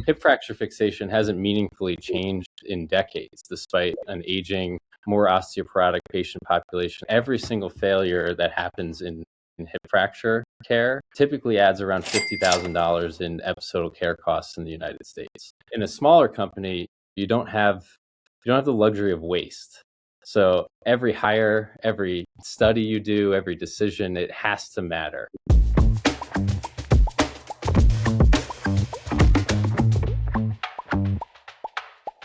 hip fracture fixation hasn't meaningfully changed in decades, despite an aging, more osteoporotic patient population. Every single failure that happens in hip fracture care typically adds around $50,000 in episodal care costs in the United States. In a smaller company, you don't have the luxury of waste. So every hire, every study you do, every decision, it has to matter.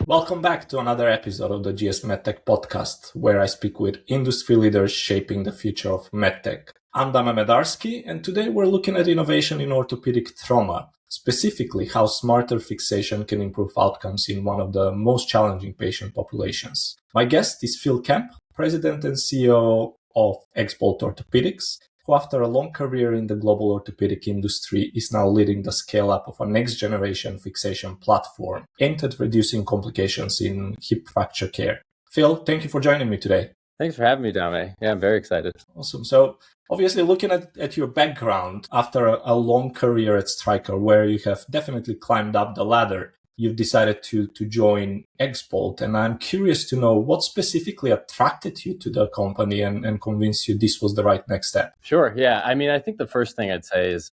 Welcome back to another episode of the GS MedTech podcast, where I speak with industry leaders shaping the future of MedTech. I'm Dama Medarsky, and today we're looking at innovation in orthopedic trauma, specifically how smarter fixation can improve outcomes in one of the most challenging patient populations. My guest is Kemp, President and CEO of X-Bolt Orthopedics, who after a long career in the global orthopedic industry is now leading the scale-up of a next-generation fixation platform aimed at reducing complications in hip fracture care. Phil, thank you for joining me today. Thanks for having me, Dame. Yeah, I'm very excited. Awesome. So obviously looking at your background after a long career at Stryker, where you have definitely climbed up the ladder, you've decided to join X-Bolt. And I'm curious to know what specifically attracted you to the company and convinced you this was the right next step. Sure. Yeah. I mean, I think the first thing I'd say is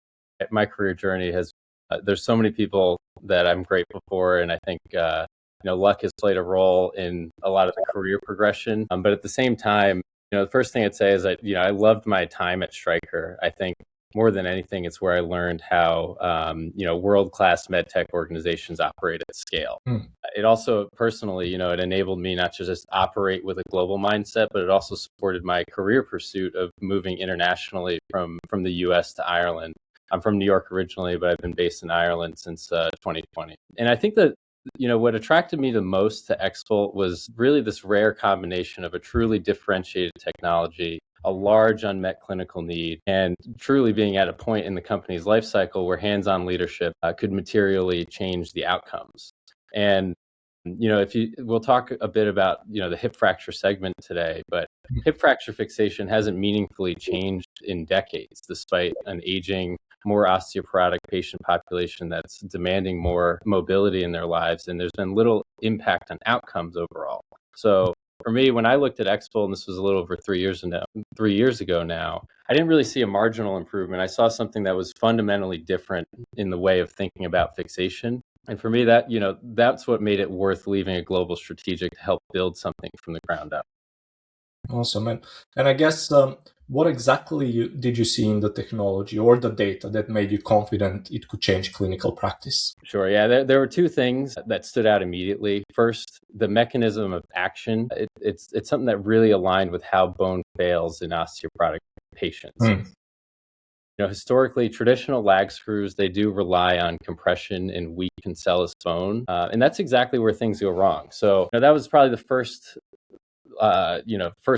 my career journey has, there's so many people that I'm grateful for. And I think, luck has played a role in a lot of the career progression. But at the same time, the first thing I'd say is that, I loved my time at Stryker. I think more than anything, it's where I learned how, world-class MedTech organizations operate at scale. It also personally, it enabled me not to just operate with a global mindset, but it also supported my career pursuit of moving internationally from the US to Ireland. I'm from New York originally, but I've been based in Ireland since 2020. And I think that, what attracted me the most to X-Bolt was really this rare combination of a truly differentiated technology, a large unmet clinical need, and truly being at a point in the company's life cycle where hands-on leadership could materially change the outcomes. And, we'll talk a bit about, the hip fracture segment today, but hip fracture fixation hasn't meaningfully changed in decades, despite an aging, more osteoporotic patient population that's demanding more mobility in their lives. And there's been little impact on outcomes overall. So for me, when I looked at X-Bolt, and this was a little over 3 years ago now, I didn't really see a marginal improvement. I saw something that was fundamentally different in the way of thinking about fixation. And for me, that, that's what made it worth leaving a global strategic to help build something from the ground up. Awesome. And I guess what exactly did you see in the technology or the data that made you confident it could change clinical practice? Sure. Yeah, there were two things that stood out immediately. First, the mechanism of action. It's something that really aligned with how bone fails in osteoporotic patients. Historically, traditional lag screws, they do rely on compression in weak cancellous bone. And that's exactly where things go wrong. So that was probably the first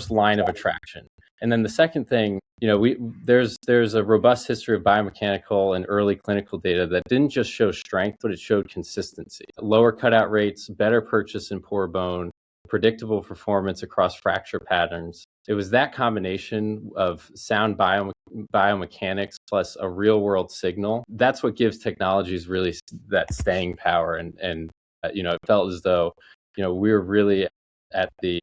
line of attraction. And then the second thing, there's a robust history of biomechanical and early clinical data that didn't just show strength, but it showed consistency. Lower cutout rates, better purchase in poor bone, predictable performance across fracture patterns. It was that combination of sound biomechanics plus a real world signal. That's what gives technologies really that staying power. And it felt as though, we were really at the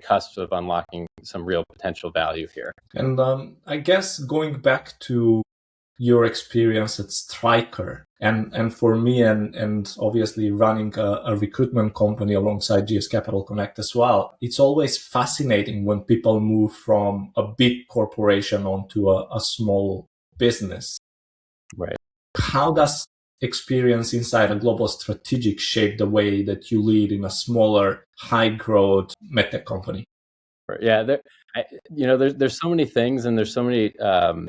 cusp of unlocking some real potential value here. And I guess going back to your experience at Stryker, and for me, and obviously running a recruitment company alongside GS Capital Connect as well, it's always fascinating when people move from a big corporation onto a small business. Right. How does experience inside a global strategic shape the way that you lead in a smaller, high-growth MedTech company? Yeah, there's so many things, and there's so many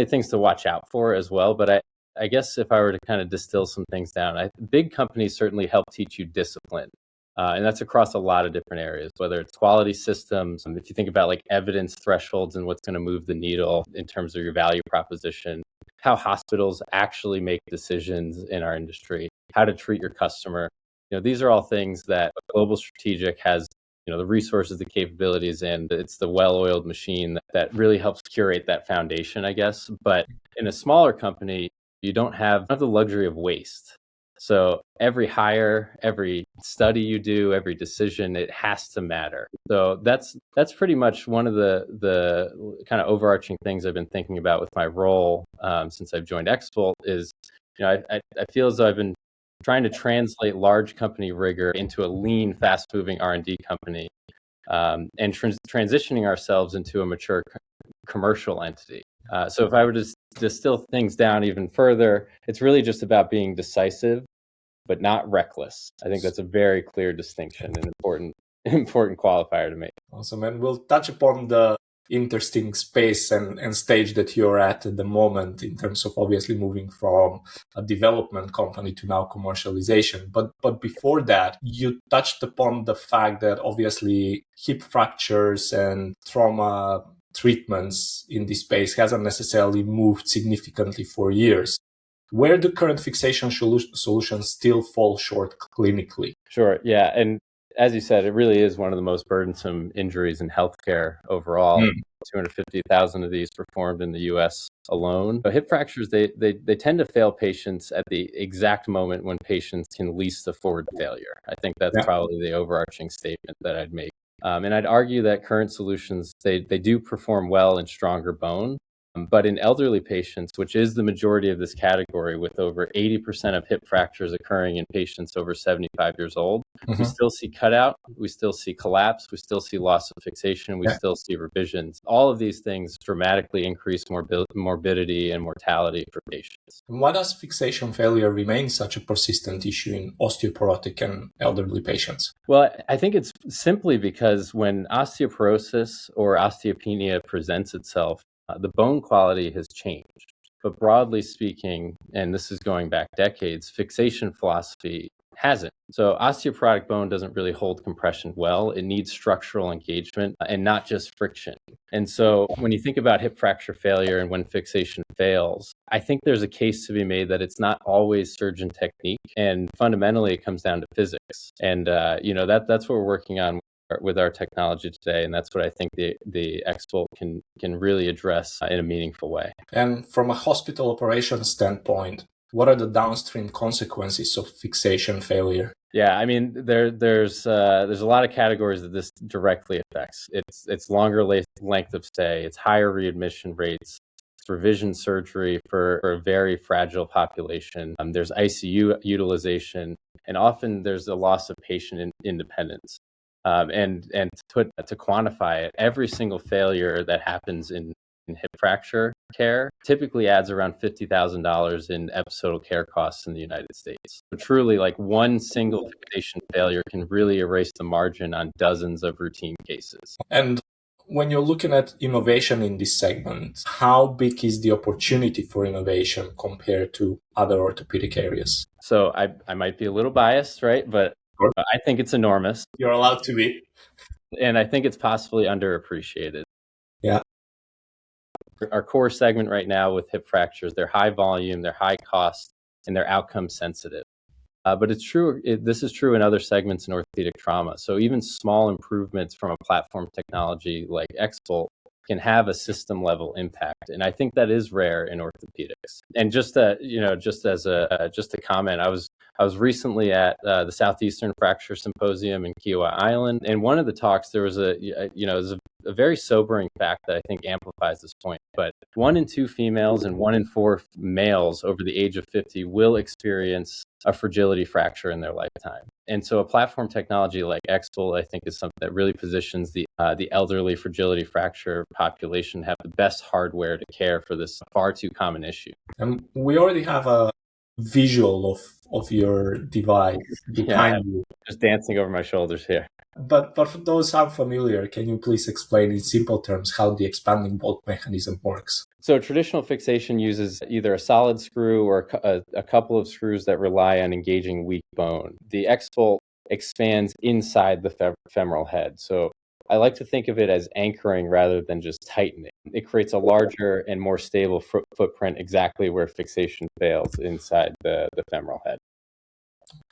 things to watch out for as well. But I guess if I were to kind of distill some things down, big companies certainly help teach you discipline. And that's across a lot of different areas, whether it's quality systems. If you think about like evidence thresholds and what's going to move the needle in terms of your value proposition, how hospitals actually make decisions in our industry, how to treat your customer. These are all things that a global strategic has, the resources, the capabilities, and it's the well-oiled machine that really helps curate that foundation, I guess. But in a smaller company, you don't have the luxury of waste. So every hire, every study you do, every decision, it has to matter. So that's pretty much one of the kind of overarching things I've been thinking about with my role since I've joined X-Bolt is, I feel as though I've been trying to translate large company rigor into a lean, fast-moving R&D company, and transitioning ourselves into a mature commercial entity. So if I were to distill things down even further, it's really just about being decisive, but not reckless. I think that's a very clear distinction and important qualifier to make. Awesome. And we'll touch upon the interesting space and stage that you're at the moment in terms of obviously moving from a development company to now commercialization. But before that, you touched upon the fact that obviously hip fractures and trauma treatments in this space hasn't necessarily moved significantly for years. Where do current fixation solutions still fall short clinically? Sure. Yeah. And as you said, it really is one of the most burdensome injuries in healthcare overall. 250,000 of these performed in the U.S. alone. But hip fractures, they tend to fail patients at the exact moment when patients can least afford failure. I think that's probably the overarching statement that I'd make. And I'd argue that current solutions, they do perform well in stronger bone. But in elderly patients, which is the majority of this category, with over 80% of hip fractures occurring in patients over 75 years old, we still see cutout, we still see collapse, we still see loss of fixation, we still see revisions. All of these things dramatically increase morbidity and mortality for patients. Why does fixation failure remain such a persistent issue in osteoporotic and elderly patients? Well, I think it's simply because when osteoporosis or osteopenia presents itself, the bone quality has changed. But broadly speaking, and this is going back decades, fixation philosophy hasn't. So osteoporotic bone doesn't really hold compression well. It needs structural engagement and not just friction. And so when you think about hip fracture failure and when fixation fails, I think there's a case to be made that it's not always surgeon technique. And fundamentally, it comes down to physics. And, that's what we're working on with our technology today, and that's what I think the X-Bolt can really address in a meaningful way. And from a hospital operations standpoint, what are the downstream consequences of fixation failure? Yeah, I mean, there's a lot of categories that this directly affects. It's longer length of stay, it's higher readmission rates, it's revision surgery for a very fragile population. There's ICU utilization, and often there's a loss of patient independence. And to quantify it, every single failure that happens in hip fracture care typically adds around $50,000 in episodal care costs in the United States. So truly, like one single fixation failure can really erase the margin on dozens of routine cases. And when you're looking at innovation in this segment, how big is the opportunity for innovation compared to other orthopedic areas? So I might be a little biased, right? But I think it's enormous. You're allowed to be. And I think it's possibly underappreciated. Yeah. Our core segment right now with hip fractures, they're high volume, they're high cost, and they're outcome sensitive. But it's true, this is true in other segments in orthopedic trauma. So even small improvements from a platform technology like X-Bolt can have a system level impact. And I think that is rare in orthopedics. And just a comment, I was recently at the Southeastern Fracture Symposium in Kiowa Island. And one of the talks, there was a very sobering fact that I think amplifies this point. But 1 in 2 females and 1 in 4 males over the age of 50 will experience a fragility fracture in their lifetime. And so a platform technology like X-Bolt, I think, is something that really positions the elderly fragility fracture population to have the best hardware to care for this far too common issue. And we already have a visual of your device behind you. Just dancing over my shoulders here. But for those unfamiliar, can you please explain in simple terms how the expanding bolt mechanism works? So traditional fixation uses either a solid screw or a couple of screws that rely on engaging weak bone. The X-Bolt expands inside the femoral head. So I like to think of it as anchoring rather than just tightening. It creates a larger and more stable footprint exactly where fixation fails inside the femoral head.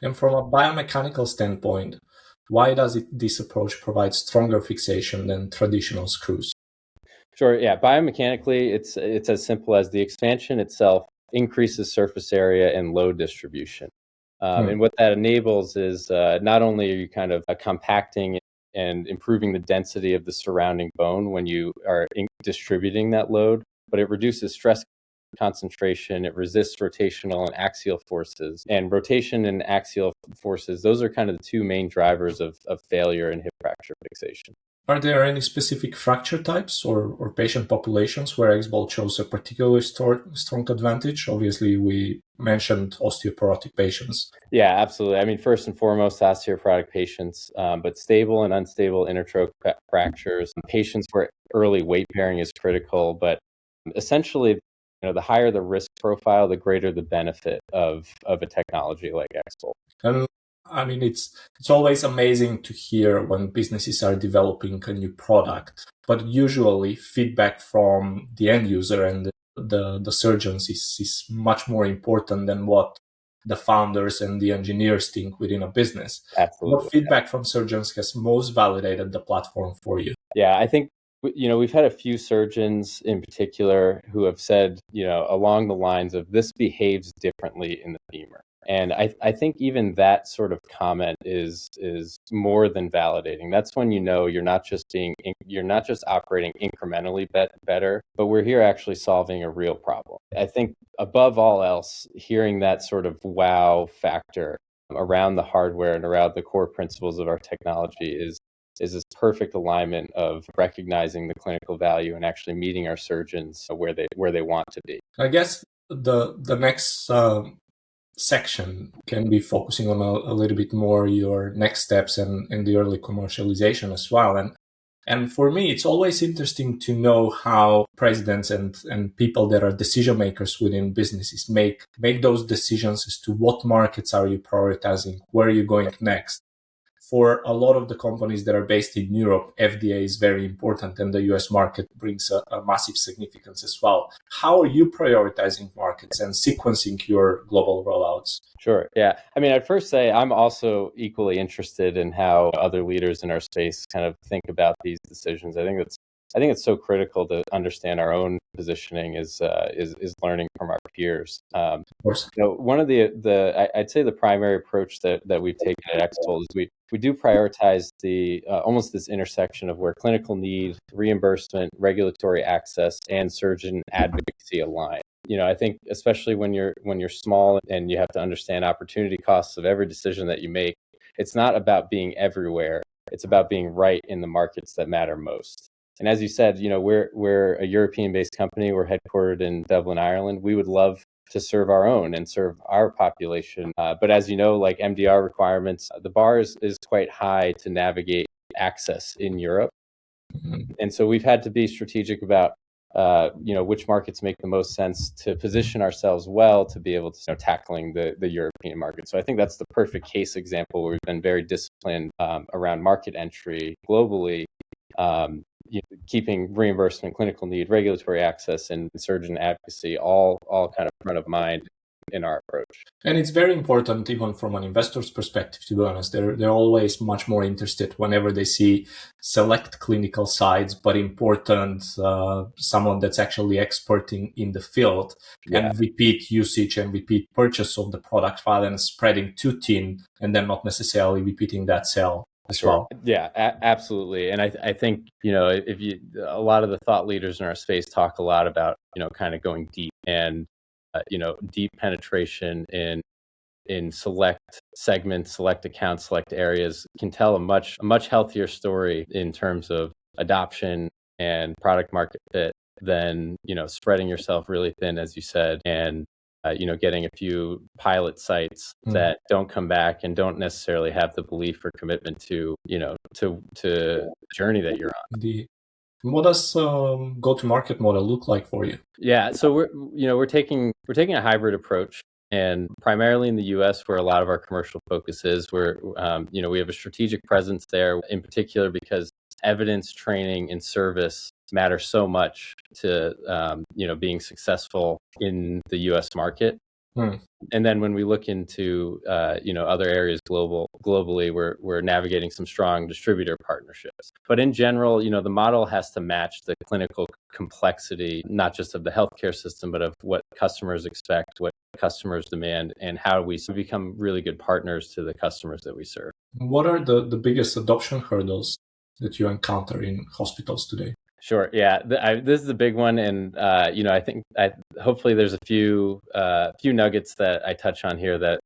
And from a biomechanical standpoint, why does this approach provide stronger fixation than traditional screws? Sure. Yeah. Biomechanically, it's as simple as the expansion itself increases surface area and load distribution. And what that enables is not only are you kind of compacting and improving the density of the surrounding bone when you are distributing that load, but it reduces stress concentration, it resists rotational and axial forces. And rotation and axial forces, those are kind of the two main drivers of failure in hip fracture fixation. Are there any specific fracture types or patient populations where X-Bolt shows a particularly strong advantage? Obviously, we mentioned osteoporotic patients. Yeah, absolutely. I mean, first and foremost, osteoporotic patients, but stable and unstable intertroch fractures, patients where early weight bearing is critical. But essentially, the higher the risk profile, the greater the benefit of a technology like X-Bolt. And I mean, it's always amazing to hear when businesses are developing a new product, but usually feedback from the end user and the surgeons is much more important than what the founders and the engineers think within a business. Absolutely. What feedback from surgeons has most validated the platform for you? Yeah, I think we've had a few surgeons in particular who have said, along the lines of this behaves differently in the femur. And I think even that sort of comment is more than validating. That's when you're not just operating incrementally better, but we're here actually solving a real problem. I think above all else, hearing that sort of wow factor around the hardware and around the core principles of our technology is this perfect alignment of recognizing the clinical value and actually meeting our surgeons where they want to be. I guess the next section can be focusing on a little bit more your next steps and the early commercialization as well. And for me, it's always interesting to know how presidents and people that are decision makers within businesses make those decisions as to what markets are you prioritizing, where are you going next. For a lot of the companies that are based in Europe, FDA is very important and the US market brings a massive significance as well. How are you prioritizing markets and sequencing your global rollouts? Sure. Yeah. I mean, I'd first say I'm also equally interested in how other leaders in our space kind of think about these decisions. I think it's so critical to understand our own positioning is learning from our peers. Of course. One of I'd say the primary approach that we've taken at X-Bolt is we do prioritize the almost this intersection of where clinical need, reimbursement, regulatory access, and surgeon advocacy align. I think especially when you're small and you have to understand opportunity costs of every decision that you make, it's not about being everywhere. It's about being right in the markets that matter most. And as you said, we're a European-based company. We're headquartered in Dublin, Ireland. We would love to serve our own and serve our population. But as you know, like MDR requirements, the bar is quite high to navigate access in Europe. Mm-hmm. And so we've had to be strategic about which markets make the most sense to position ourselves well to be able to tackling the European market. So I think that's the perfect case example where we've been very disciplined around market entry globally, keeping reimbursement, clinical need, regulatory access, and surgeon advocacy all kind of front of mind in our approach. And it's very important, even from an investor's perspective, to be honest. They're always much more interested whenever they see select clinical sites, but important someone that's actually expert in the field, and repeat usage and repeat purchase of the product rather than spreading too thin and then not necessarily repeating that sale as well. Yeah, absolutely. And I think, a lot of the thought leaders in our space talk a lot about, kind of going deep and, deep penetration in select segments, select accounts, select areas can tell a much healthier story in terms of adoption and product market fit than, spreading yourself really thin, as you said, and getting a few pilot sites that don't come back and don't necessarily have the belief or commitment to the journey that you're on. What does go-to-market model look like for you? Yeah, so we're taking a hybrid approach, and primarily in the U.S., where a lot of our commercial focus is. We have a strategic presence there, in particular because evidence, training, and service matter so much to being successful in the U.S. market. And then when we look into other areas globally, we're navigating some strong distributor partnerships. But in general, the model has to match the clinical complexity, not just of the healthcare system, but of what customers expect, what customers demand, and how we become really good partners to the customers that we serve. What are the biggest adoption hurdles that you encounter in hospitals today? Sure. Yeah, this is a big one, and I think hopefully there's a few nuggets that I touch on here that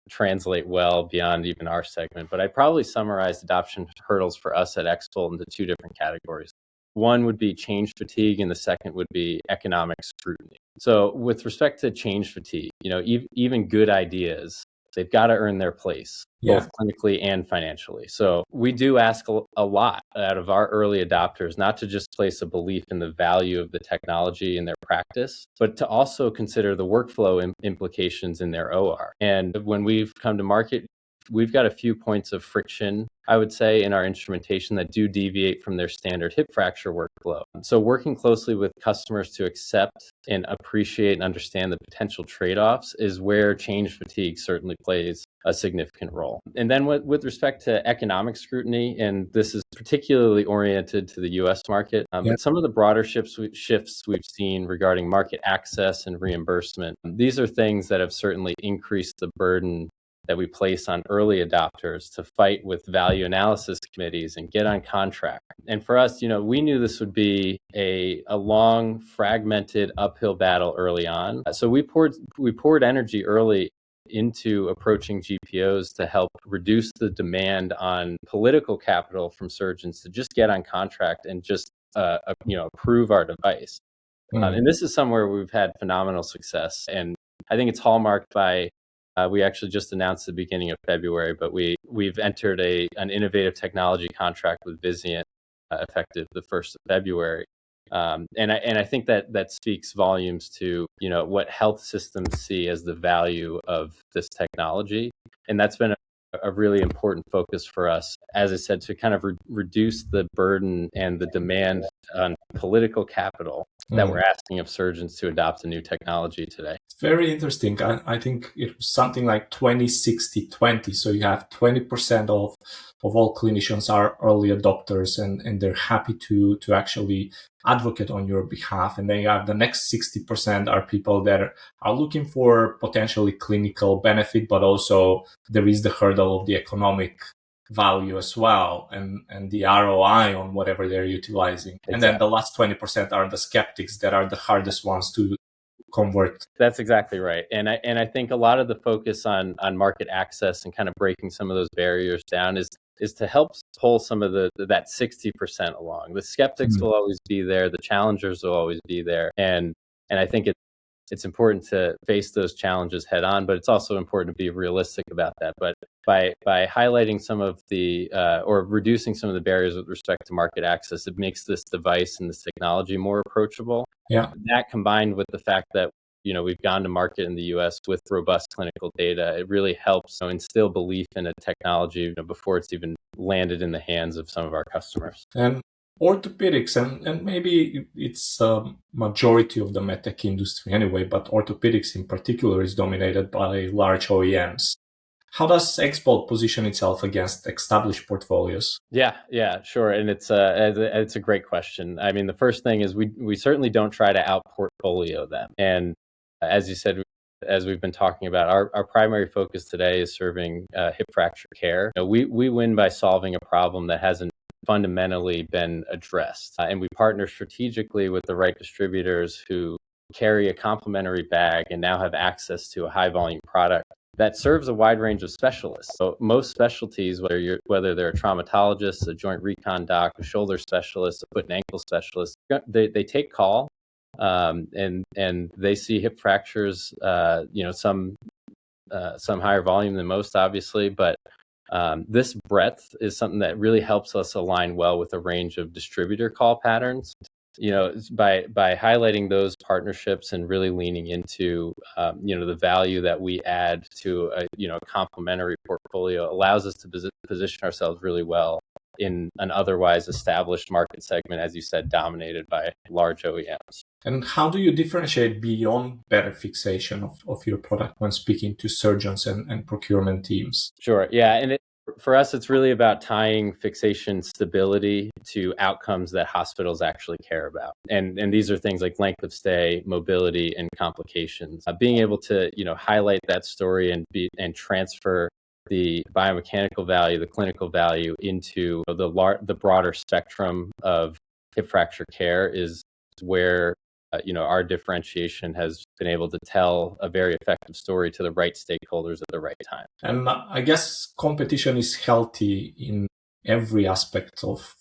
translate well beyond even our segment. But I probably summarized adoption hurdles for us at X-Bolt into two different categories. One would be change fatigue, and the second would be economic scrutiny. So with respect to change fatigue, even good ideas, they've got to earn their place, both clinically and financially. So we do ask a lot out of our early adopters, not to just place a belief in the value of the technology in their practice, but to also consider the workflow implications in their OR. And when we've come to market, we've got a few points of friction, I would say, in our instrumentation that do deviate from their standard hip fracture workflow. So working closely with customers to accept and appreciate and understand the potential trade-offs is where change fatigue certainly plays a significant role. And then with respect to economic scrutiny, and this is particularly oriented to the US market, but some of the broader shifts we've seen regarding market access and reimbursement, these are things that have certainly increased the burden that we place on early adopters to fight with value analysis committees and get on contract. And for us, we knew this would be a long, fragmented uphill battle early on. So we poured energy early into approaching GPOs to help reduce the demand on political capital from surgeons to just get on contract and just approve our device. And this is somewhere we've had phenomenal success. And I think it's hallmarked by we actually just announced the beginning of February, but we've entered an innovative technology contract with Vizient effective the 1st of February. And I think that speaks volumes to what health systems see as the value of this technology. And that's been a really important focus for us, as I said, to kind of reduce the burden and the demand on political capital that we're asking of surgeons to adopt a new technology today. It's very interesting. I think it was something like 20-60-20. So you have 20% of all clinicians are early adopters and they're happy to actually advocate on your behalf. And then you have the next 60% are people that are looking for potentially clinical benefit, but also there is the hurdle of the economic value as well and the ROI on whatever they're utilizing. Exactly. And then the last 20% are the skeptics that are the hardest ones to convert. That's exactly right. And I think a lot of the focus on market access and kind of breaking some of those barriers down is to help pull some of that 60% along. The skeptics will always be there. The challengers will always be there. And I think it's important to face those challenges head on, but it's also important to be realistic about that. But by highlighting some of the or reducing some of the barriers with respect to market access, it makes this device and this technology more approachable. Yeah. That combined with the fact that we've gone to market in the US with robust clinical data, it really helps instill belief in a technology before it's even landed in the hands of some of our customers. And orthopedics, and maybe it's a majority of the MedTech industry anyway, but orthopedics in particular is dominated by large OEMs. How does X-Bolt position itself against established portfolios? Yeah, sure. And it's a great question. I mean, the first thing is we certainly don't try to out-portfolio them. And as you said, as we've been talking about, our primary focus today is serving hip fracture care. We win by solving a problem that hasn't fundamentally been addressed. And we partner strategically with the right distributors who carry a complementary bag and now have access to a high volume product that serves a wide range of specialists. So most specialties, whether they're a traumatologist, a joint recon doc, a shoulder specialist, a foot and ankle specialist, they take call and they see hip fractures, some higher volume than most, obviously, but this breadth is something that really helps us align well with a range of distributor call patterns. By highlighting those partnerships and really leaning into the value that we add to a complementary portfolio allows us to position ourselves really well in an otherwise established market segment, as you said, dominated by large OEMs. And how do you differentiate beyond better fixation of your product when speaking to surgeons and procurement teams? Sure. Yeah. And for us, it's really about tying fixation stability to outcomes that hospitals actually care about. And these are things like length of stay, mobility, and complications. Being able to, highlight that story and transfer the biomechanical value, the clinical value into the broader spectrum of hip fracture care is where our differentiation has been able to tell a very effective story to the right stakeholders at the right time. And I guess competition is healthy in every aspect of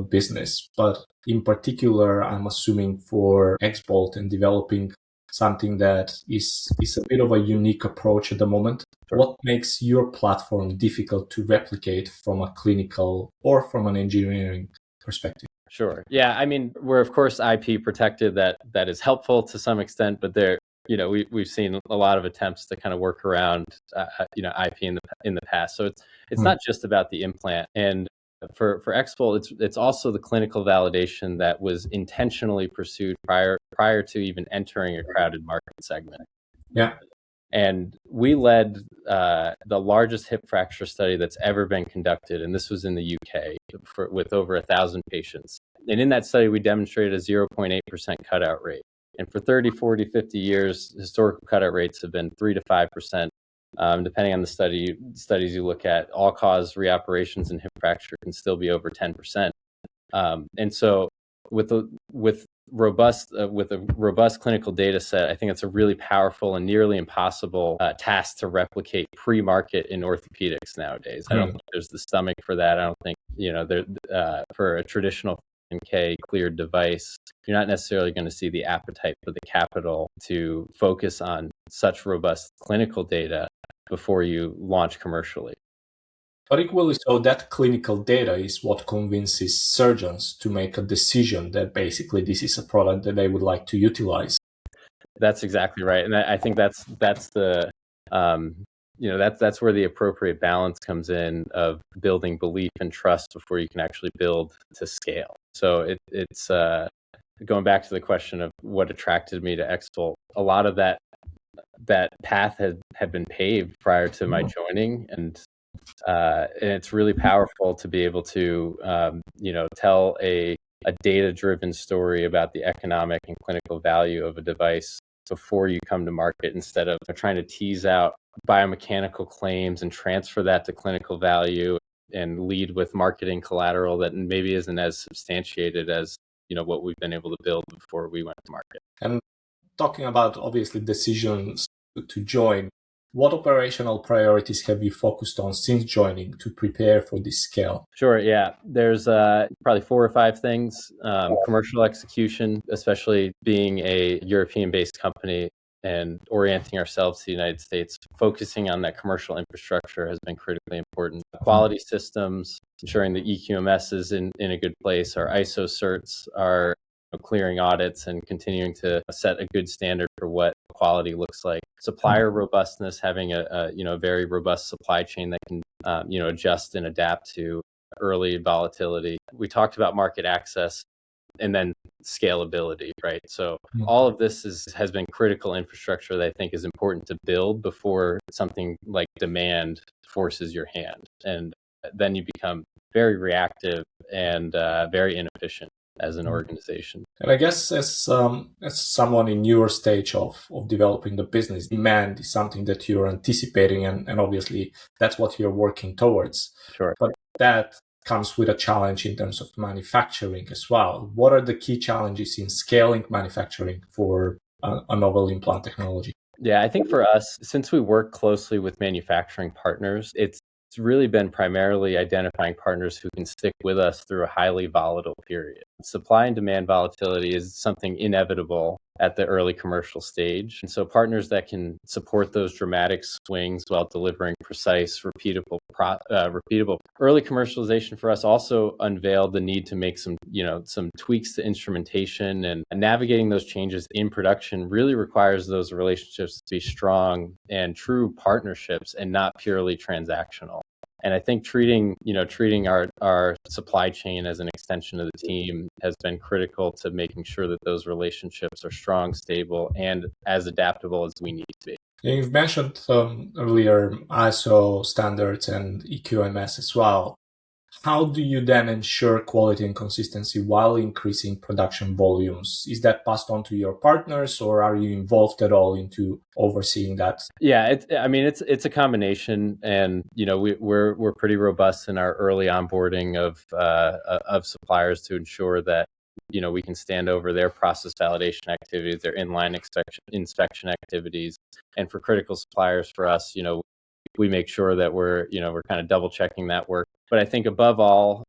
business, but in particular, I'm assuming for X-Bolt and developing something that is a bit of a unique approach at the moment. Sure. What makes your platform difficult to replicate from a clinical or from an engineering perspective? Sure. Yeah. I mean, we're of course IP protected. That is helpful to some extent, but we've seen a lot of attempts to kind of work around IP in the past. So it's not just about the implant. And for X-Bolt, it's also the clinical validation that was intentionally pursued prior to even entering a crowded market segment. Yeah. And we led the largest hip fracture study that's ever been conducted, and this was in the UK with over 1,000 patients. And in that study, we demonstrated a 0.8% cutout rate. And for 30, 40, 50 years, historical cutout rates have been 3 to 5%, depending on the studies you look at. All-cause reoperations in hip fracture can still be over 10%. And so with a robust clinical data set, I think it's a really powerful and nearly impossible task to replicate pre-market in orthopedics nowadays. I don't think there's the stomach for that. I don't think for a traditional K cleared device, you're not necessarily going to see the appetite for the capital to focus on such robust clinical data before you launch commercially. But equally so, that clinical data is what convinces surgeons to make a decision that basically this is a product that they would like to utilize. That's exactly right, and I think that's the that's where the appropriate balance comes in of building belief and trust before you can actually build to scale. So it's going back to the question of what attracted me to X-Bolt. A lot of that path had been paved prior to my joining, and it's really powerful to be able to tell a data-driven story about the economic and clinical value of a device before you come to market, instead of trying to tease out biomechanical claims and transfer that to clinical value and lead with marketing collateral that maybe isn't as substantiated as what we've been able to build before we went to market. And talking about obviously decisions to join, what operational priorities have you focused on since joining to prepare for this scale? Sure, yeah. There's probably 4 or 5 things. Commercial execution, especially being a European-based company and orienting ourselves to the United States, focusing on that commercial infrastructure has been critically important. Quality systems, ensuring the EQMS is in a good place. Our ISO certs are clearing audits and continuing to set a good standard for what quality looks like. Supplier robustness, having a very robust supply chain that can adjust and adapt to early volatility. We talked about market access and then scalability, right? So all of this has been critical infrastructure that I think is important to build before something like demand forces your hand, and then you become very reactive and very inefficient as an organization. And I guess as someone in your stage of developing the business, demand is something that you're anticipating, and obviously that's what you're working towards. Sure. But that comes with a challenge in terms of manufacturing as well. What are the key challenges in scaling manufacturing for a novel implant technology? Yeah, I think for us, since we work closely with manufacturing partners, it's really been primarily identifying partners who can stick with us through a highly volatile period. Supply and demand volatility is something inevitable at the early commercial stage. And so partners that can support those dramatic swings while delivering precise, repeatable. Early commercialization for us also unveiled the need to make some tweaks to instrumentation, and navigating those changes in production really requires those relationships to be strong and true partnerships and not purely transactional. And I think treating our supply chain as an extension of the team has been critical to making sure that those relationships are strong, stable, and as adaptable as we need to be. You've mentioned earlier ISO standards and EQMS as well. How do you then ensure quality and consistency while increasing production volumes? Is that passed on to your partners, or are you involved at all into overseeing that? Yeah, it's a combination, and we're pretty robust in our early onboarding of suppliers to ensure that we can stand over their process validation activities, their inline inspection activities, and for critical suppliers for us, we make sure that we're kind of double checking that work. But I think above all,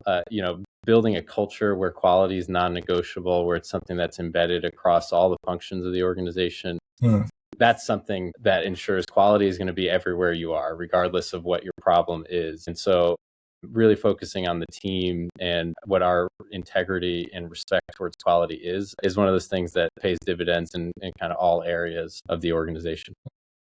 building a culture where quality is non-negotiable, where it's something that's embedded across all the functions of the organization. That's something that ensures quality is going to be everywhere you are, regardless of what your problem is. And so really focusing on the team and what our integrity and respect towards quality is one of those things that pays dividends in kind of all areas of the organization.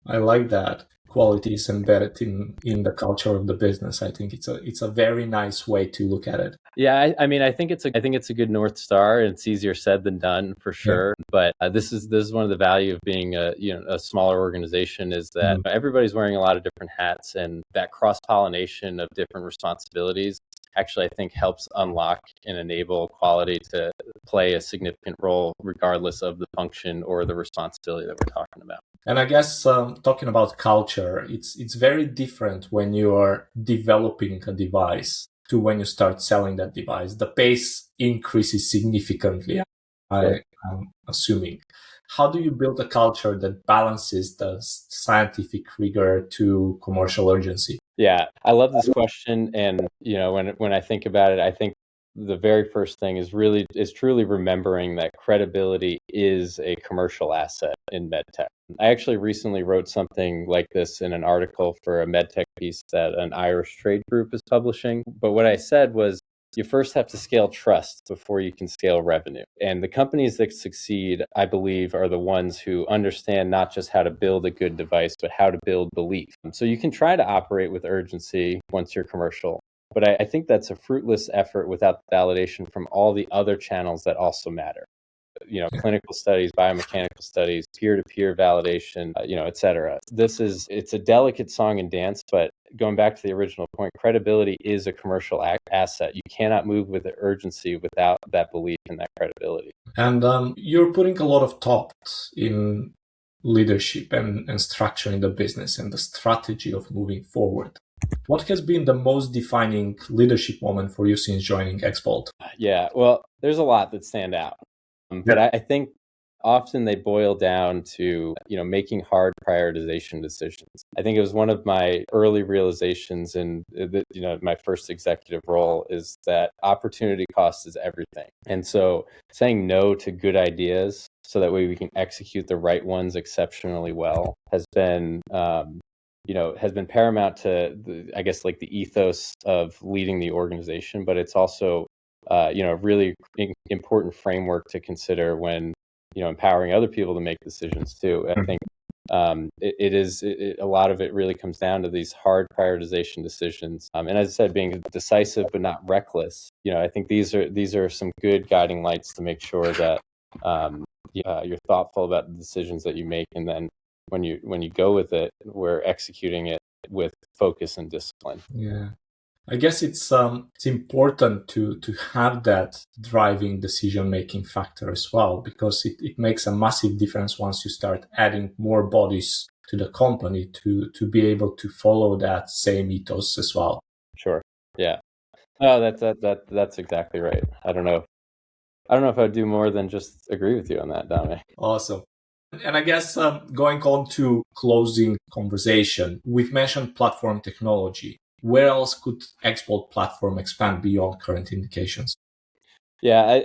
I like that. Quality is embedded in the culture of the business. I think it's a very nice way to look at it. Yeah, I think it's a good North Star, and it's easier said than done for sure. Yeah. But this is one of the value of being a smaller organization is that everybody's wearing a lot of different hats, and that cross-pollination of different responsibilities actually I think helps unlock and enable quality to play a significant role regardless of the function or the responsibility that we're talking about. And I guess talking about culture, it's very different when you are developing a device to when you start selling that device. The pace increases significantly, I'm assuming. How do you build a culture that balances the scientific rigor to commercial urgency? Yeah, I love this question. And, when I think about it, I think the very first thing is truly remembering that credibility is a commercial asset in MedTech. I actually recently wrote something like this in an article for a MedTech piece that an Irish trade group is publishing. But what I said was, you first have to scale trust before you can scale revenue. And the companies that succeed, I believe, are the ones who understand not just how to build a good device, but how to build belief. So you can try to operate with urgency once you're commercial. But I think that's a fruitless effort without the validation from all the other channels that also matter. Clinical studies, biomechanical studies, peer-to-peer validation, et cetera. It's a delicate song and dance, but going back to the original point, credibility is a commercial asset. You cannot move with urgency without that belief and that credibility. And you're putting a lot of thought in leadership and structuring the business and the strategy of moving forward. What has been the most defining leadership moment for you since joining X-Bolt? Yeah, well, there's a lot that stand out. But I think often they boil down to, making hard prioritization decisions. I think it was one of my early realizations in, my first executive role is that opportunity cost is everything. And so saying no to good ideas so that way we can execute the right ones exceptionally well has been paramount to the ethos of leading the organization, but it's also a really important framework to consider when empowering other people to make decisions too. I think a lot of it really comes down to these hard prioritization decisions. And as I said, being decisive but not reckless. I think these are some good guiding lights to make sure that you're thoughtful about the decisions that you make, and then when you go with it, we're executing it with focus and discipline. Yeah. I guess it's important to have that driving decision-making factor as well, because it makes a massive difference once you start adding more bodies to the company to be able to follow that same ethos as well. Sure. Yeah. Oh, that's exactly right. I don't know if I'd do more than just agree with you on that, Dame. Awesome. And I guess going on to closing conversation, we've mentioned platform technology. Where else could X-Bolt platform expand beyond current indications? Yeah,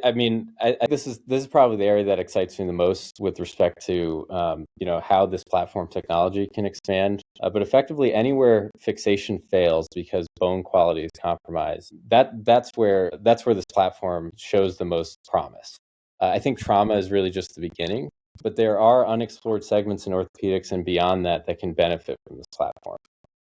this is probably the area that excites me the most with respect to how this platform technology can expand. But effectively, anywhere fixation fails because bone quality is compromised, that's where this platform shows the most promise. I think trauma is really just the beginning, but there are unexplored segments in orthopedics and beyond that can benefit from this platform.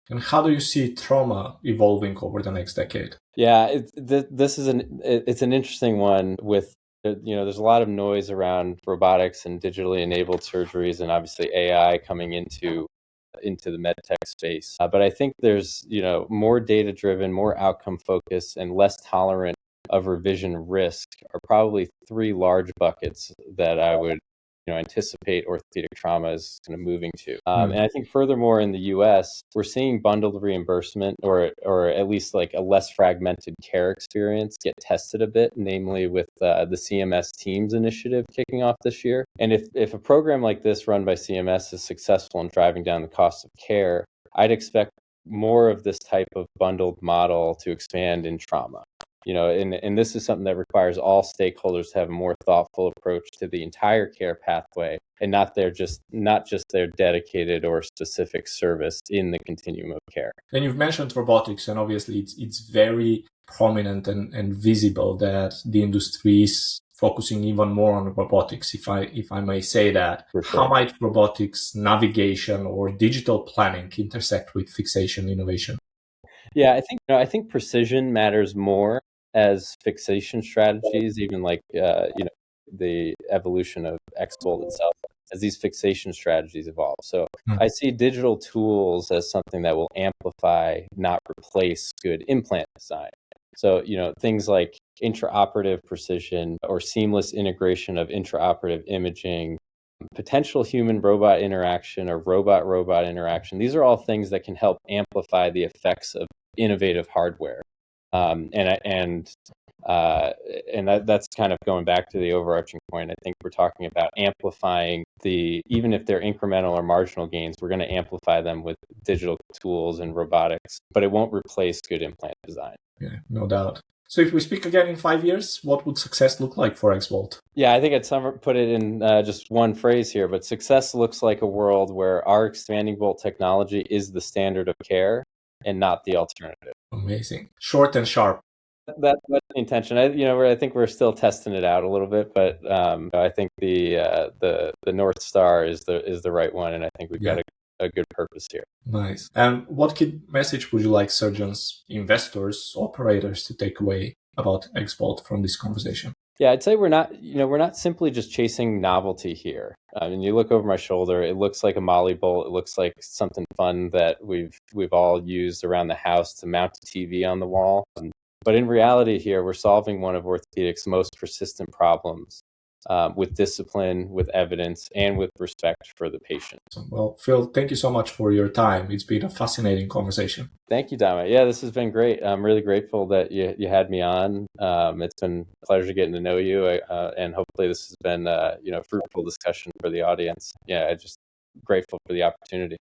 And how do you see trauma evolving over the next decade? Yeah, this is it's an interesting one with, there's a lot of noise around robotics and digitally enabled surgeries, and obviously AI coming into the MedTech space. But I think there's, more data driven, more outcome focused, and less tolerant of revision risk are probably three large buckets that I would, anticipate orthopedic trauma is kind of moving to. And I think furthermore in the U.S., we're seeing bundled reimbursement, or at least like a less fragmented care experience, get tested a bit, namely with the CMS Teams initiative kicking off this year. And if a program like this run by CMS is successful in driving down the cost of care, I'd expect more of this type of bundled model to expand in trauma. And this is something that requires all stakeholders to have a more thoughtful approach to the entire care pathway, and not just their dedicated or specific service in the continuum of care. And you've mentioned robotics, and obviously it's very prominent and visible that the industry is focusing even more on robotics, if I may say that. For sure. How might robotics, navigation, or digital planning intersect with fixation innovation? Yeah, I think precision matters more as fixation strategies, even like the evolution of X-Bolt itself, as these fixation strategies evolve. So I see digital tools as something that will amplify, not replace, good implant design. So, things like intraoperative precision or seamless integration of intraoperative imaging, potential human robot interaction or robot robot interaction. These are all things that can help amplify the effects of innovative hardware. That's kind of going back to the overarching point. I think we're talking about amplifying even if they're incremental or marginal gains, we're going to amplify them with digital tools and robotics, but it won't replace good implant design. Yeah, no doubt. So if we speak again in 5 years, what would success look like for X-Bolt? Yeah, I think I'd put it in just one phrase here, but success looks like a world where our expanding bolt technology is the standard of care and not the alternative. Amazing. Short and sharp. That's the intention. I think we're still testing it out a little bit, but I think the North Star is the right one, and I think we've got a good purpose here. Nice. And what key message would you like surgeons, investors, operators to take away about X-Bolt from this conversation? Yeah, I'd say we're not simply just chasing novelty here. I mean, you look over my shoulder, it looks like a Molly bolt. It looks like something fun that we've all used around the house to mount a TV on the wall. But in reality here, we're solving one of orthopedics' most persistent problems with discipline, with evidence, and with respect for the patient. Well, Phil, thank you so much for your time. It's been a fascinating conversation. Thank you, Dama. Yeah, this has been great. I'm really grateful that you had me on. It's been a pleasure getting to know you, and hopefully this has been a fruitful discussion for the audience. Yeah, I'm just grateful for the opportunity.